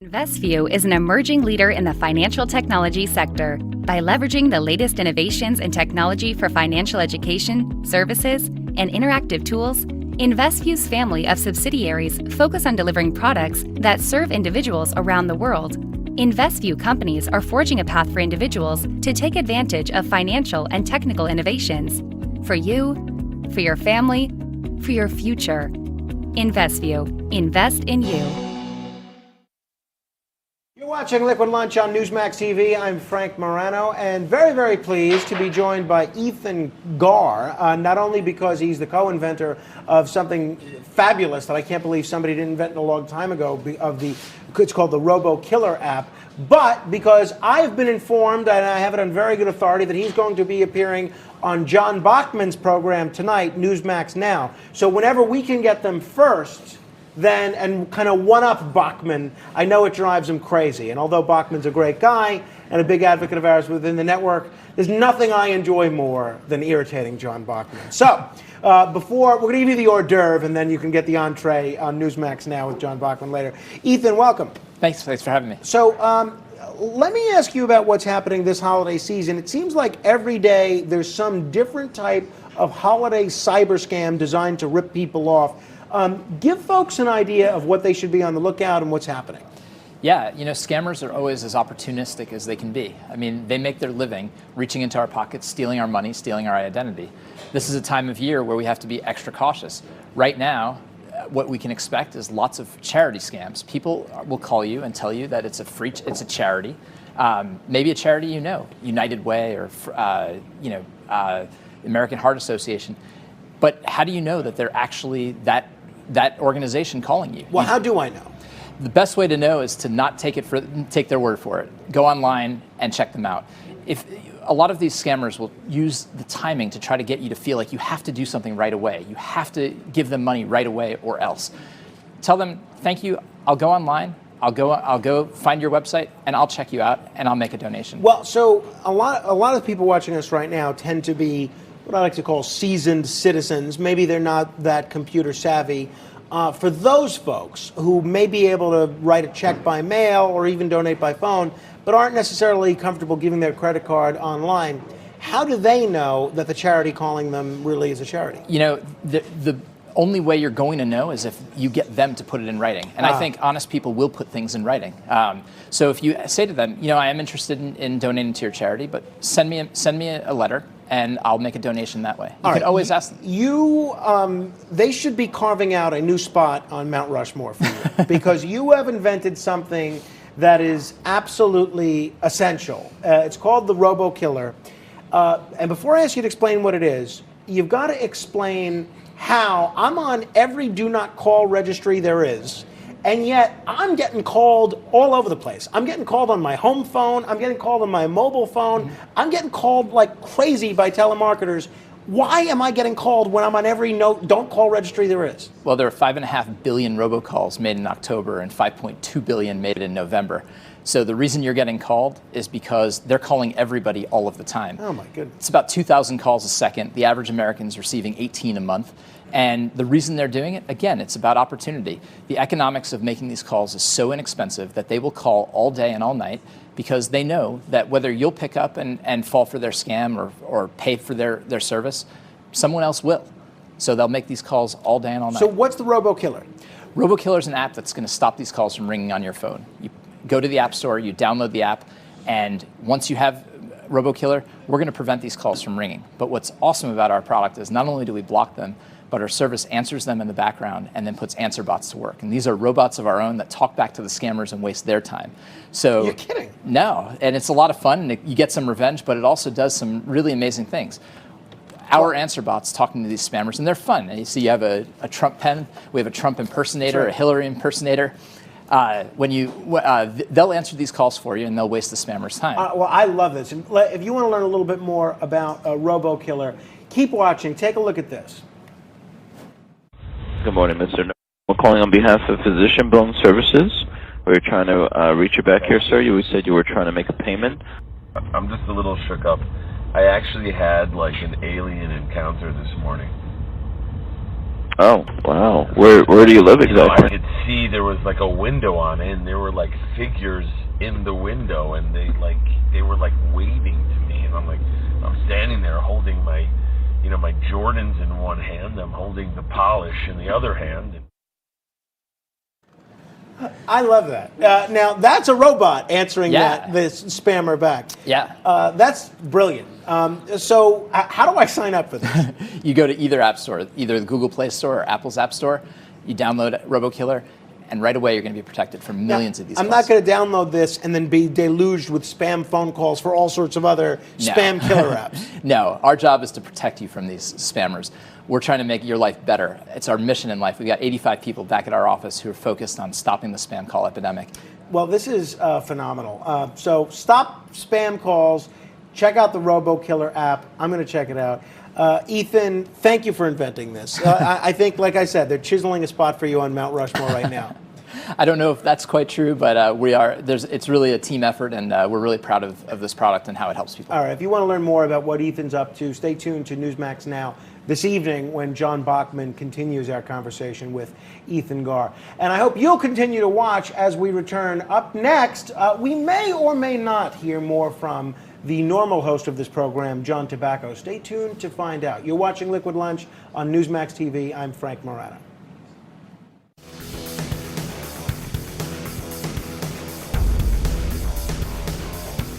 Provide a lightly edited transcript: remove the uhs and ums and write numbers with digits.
InvestView is an emerging leader in the financial technology sector. By leveraging the latest innovations in technology for financial education, services, and interactive tools, InvestView's family of subsidiaries focus on delivering products that serve individuals around the world. InvestView companies are forging a path for individuals to take advantage of financial and technical innovations. For you, for your family, for your future. InvestView. Invest in you. You're watching Liquid Lunch on Newsmax TV. I'm Frank Morano, and very, very pleased to be joined by Ethan Garr, not only because he's the co-inventor of something fabulous that I can't believe somebody didn't invent a long time ago, it's called the Robokiller app, but because I've been informed, and I have it on very good authority, that he's going to be appearing on John Bachman's program tonight, Newsmax Now. So whenever we can get them first, then, and kind of one-up Bachman, I know it drives him crazy. And although Bachman's a great guy and a big advocate of ours within the network, there's nothing I enjoy more than irritating John Bachman. So, we're going to give you the hors d'oeuvre, and then you can get the entree on Newsmax Now with John Bachman later. Ethan, welcome. Thanks for having me. So, let me ask you about what's happening this holiday season. It seems like every day there's some different type of holiday cyber scam designed to rip people off. Give folks an idea of what they should be on the lookout and what's happening. Yeah, scammers are always as opportunistic as they can be. I mean, they make their living reaching into our pockets, stealing our money, stealing our identity. This is a time of year where we have to be extra cautious. Right now, what we can expect is lots of charity scams. People will call you and tell you that it's a charity, maybe a charity United Way or American Heart Association. But how do you know that they're actually that organization calling you? Well, how do I know? The best way to know is to not take their word for it. Go online and check them out. If a lot of these scammers will use the timing to try to get you to feel like you have to do something right away. You have to give them money right away or else. Tell them, thank you, I'll go online, I'll go find your website and I'll check you out and I'll make a donation. Well, so a lot of people watching us right now tend to be what I like to call seasoned citizens. Maybe they're not that computer savvy. For those folks who may be able to write a check by mail or even donate by phone, but aren't necessarily comfortable giving their credit card online, how do they know that the charity calling them really is a charity? The only way you're going to know is if you get them to put it in writing. And I think honest people will put things in writing. So if you say to them, I am interested in donating to your charity, but send me a letter and I'll make a donation that way. You can always ask them. They should be carving out a new spot on Mount Rushmore for you because you have invented something that is absolutely essential. It's called the Robokiller. And before I ask you to explain what it is, you've got to explain how I'm on every do not call registry there is, and yet I'm getting called all over the place. I'm getting called on my home phone. I'm getting called on my mobile phone. I'm getting called like crazy by telemarketers. Why am I getting called when I'm on every don't call registry there is? Well, there are 5.5 billion robocalls made in October and 5.2 billion made in November. So the reason you're getting called is because they're calling everybody all of the time. Oh my goodness. It's about 2,000 calls a second. The average American's receiving 18 a month. And the reason they're doing it, again, it's about opportunity. The economics of making these calls is so inexpensive that they will call all day and all night because they know that whether you'll pick up and fall for their scam or pay for their service, someone else will. So they'll make these calls all day and all night. So what's the Robokiller? Robokiller is an app that's going to stop these calls from ringing on your phone. You go to the App Store, you download the app, and once you have Robokiller, we're going to prevent these calls from ringing. But what's awesome about our product is not only do we block them, but our service answers them in the background and then puts answer bots to work. And these are robots of our own that talk back to the scammers and waste their time. So you're kidding? No, and it's a lot of fun, and you get some revenge, but it also does some really amazing things. Our answer bots talking to these spammers, and they're fun. And you see, you have a Trump pen. We have a Trump impersonator, Sure. a Hillary impersonator. They'll answer these calls for you, and they'll waste the spammer's time. Well, I love this. And if you want to learn a little bit more about Robokiller, keep watching. Take a look at this. Good morning, Mr. We're calling on behalf of Physician Bone Services. We're trying to reach you back here, sir. You said you were trying to make a payment. I'm just a little shook up. I actually had like an alien encounter this morning. Oh, wow. Where do you live You know, I exactly? could see there was like a window on it, and there were like figures in the window, and they were like waving to me, and I'm standing there holding my, you know, my Jordans in one hand. I'm holding the polish in the other hand. I love that. Now, that's a robot answering this spammer back. Yeah. That's brilliant. So how do I sign up for this? You go to either app store, either the Google Play Store or Apple's App Store. You download Robokiller, and right away you're going to be protected from millions of these I'm calls. not going to download this and then be deluged with spam phone calls for all sorts of other spam killer apps. No, our job is to protect you from these spammers. We're trying to make your life better. It's our mission in life. We've got 85 people back at our office who are focused on stopping the spam call epidemic. Well, this is phenomenal. So stop spam calls. Check out the Robokiller app. I'm going to check it out. Ethan, thank you for inventing this. I think, like I said, they're chiseling a spot for you on Mount Rushmore right now. I don't know if that's quite true, but we are. It's really a team effort, and we're really proud of this product and how it helps people. All right. If you want to learn more about what Ethan's up to, stay tuned to Newsmax Now this evening when John Bachman continues our conversation with Ethan Garr. And I hope you'll continue to watch as we return. Up next, we may or may not hear more from the normal host of this program, John Tobacco. Stay tuned to find out. You're watching Liquid Lunch on Newsmax TV. I'm Frank Morano.